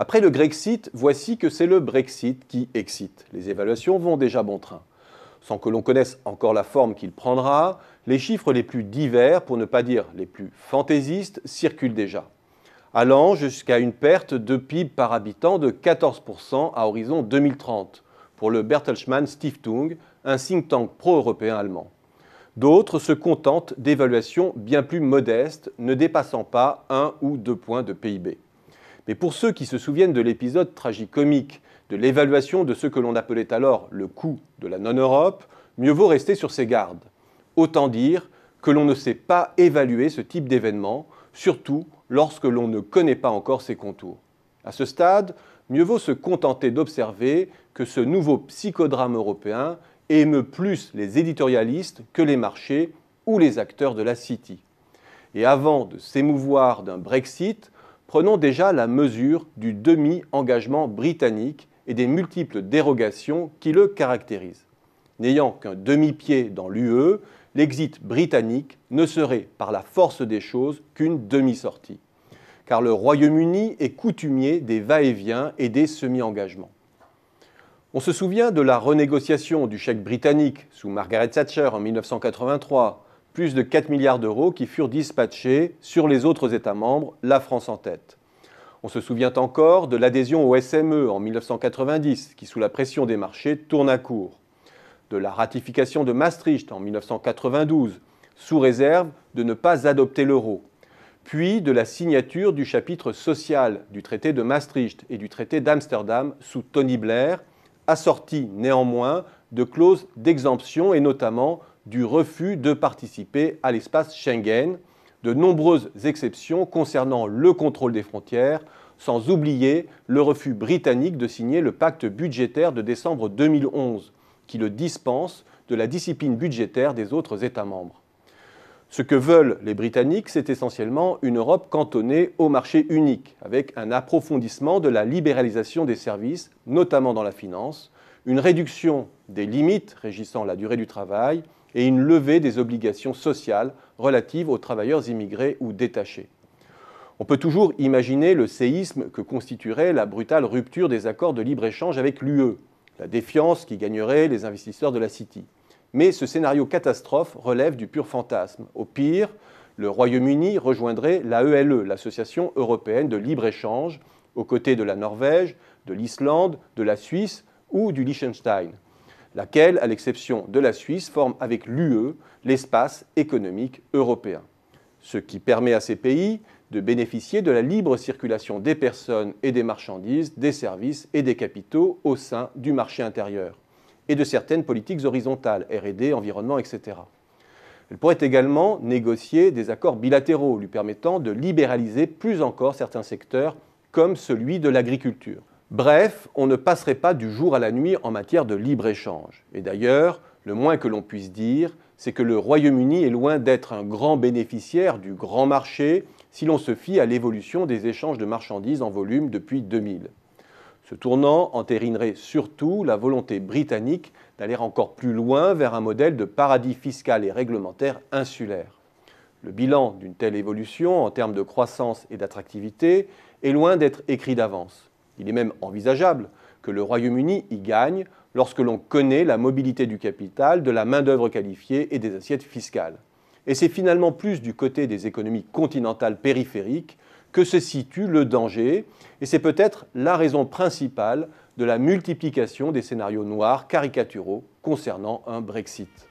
Après le Grexit, voici que c'est le Brexit qui excite. Les évaluations vont déjà bon train. Sans que l'on connaisse encore la forme qu'il prendra, les chiffres les plus divers, pour ne pas dire les plus fantaisistes, circulent déjà, allant jusqu'à une perte de PIB par habitant de 14% à horizon 2030, pour le Bertelsmann Stiftung, un think tank pro-européen allemand. D'autres se contentent d'évaluations bien plus modestes, ne dépassant pas 1 ou 2 points de PIB. Mais pour ceux qui se souviennent de l'épisode tragicomique de l'évaluation de ce que l'on appelait alors le coût de la non-Europe, mieux vaut rester sur ses gardes. Autant dire que l'on ne sait pas évaluer ce type d'événement, surtout lorsque l'on ne connaît pas encore ses contours. À ce stade, mieux vaut se contenter d'observer que ce nouveau psychodrame européen émeut plus les éditorialistes que les marchés ou les acteurs de la City. Et avant de s'émouvoir d'un Brexit, prenons déjà la mesure du demi-engagement britannique et des multiples dérogations qui le caractérisent. N'ayant qu'un demi-pied dans l'UE, l'exit britannique ne serait par la force des choses qu'une demi-sortie. Car le Royaume-Uni est coutumier des va-et-vient et des semi-engagements. On se souvient de la renégociation du chèque britannique sous Margaret Thatcher en 1983, plus de 4 milliards d'euros qui furent dispatchés sur les autres États membres, la France en tête. On se souvient encore de l'adhésion au SME en 1990, qui sous la pression des marchés tourne à court. De la ratification de Maastricht en 1992, sous réserve de ne pas adopter l'euro. Puis de la signature du chapitre social du traité de Maastricht et du traité d'Amsterdam sous Tony Blair, assorti néanmoins de clauses d'exemption et notamment du refus de participer à l'espace Schengen, de nombreuses exceptions concernant le contrôle des frontières, sans oublier le refus britannique de signer le pacte budgétaire de décembre 2011, qui le dispense de la discipline budgétaire des autres États membres. Ce que veulent les Britanniques, c'est essentiellement une Europe cantonnée au marché unique, avec un approfondissement de la libéralisation des services, notamment dans la finance, une réduction des limites régissant la durée du travail et une levée des obligations sociales relatives aux travailleurs immigrés ou détachés. On peut toujours imaginer le séisme que constituerait la brutale rupture des accords de libre-échange avec l'UE, la défiance qui gagnerait les investisseurs de la City. Mais ce scénario catastrophe relève du pur fantasme. Au pire, le Royaume-Uni rejoindrait l'AELE, l'Association européenne de libre-échange, aux côtés de la Norvège, de l'Islande, de la Suisse ou du Liechtenstein, laquelle, à l'exception de la Suisse, forme avec l'UE l'espace économique européen. Ce qui permet à ces pays de bénéficier de la libre circulation des personnes et des marchandises, des services et des capitaux au sein du marché intérieur, et de certaines politiques horizontales, R&D, environnement, etc. Elle pourrait également négocier des accords bilatéraux lui permettant de libéraliser plus encore certains secteurs, comme celui de l'agriculture. Bref, on ne passerait pas du jour à la nuit en matière de libre-échange. Et d'ailleurs, le moins que l'on puisse dire, c'est que le Royaume-Uni est loin d'être un grand bénéficiaire du grand marché si l'on se fie à l'évolution des échanges de marchandises en volume depuis 2000. Ce tournant entérinerait surtout la volonté britannique d'aller encore plus loin vers un modèle de paradis fiscal et réglementaire insulaire. Le bilan d'une telle évolution en termes de croissance et d'attractivité est loin d'être écrit d'avance. Il est même envisageable que le Royaume-Uni y gagne lorsque l'on connaît la mobilité du capital, de la main-d'œuvre qualifiée et des assiettes fiscales. Et c'est finalement plus du côté des économies continentales périphériques que se situe le danger, et c'est peut-être la raison principale de la multiplication des scénarios noirs caricaturaux concernant un Brexit.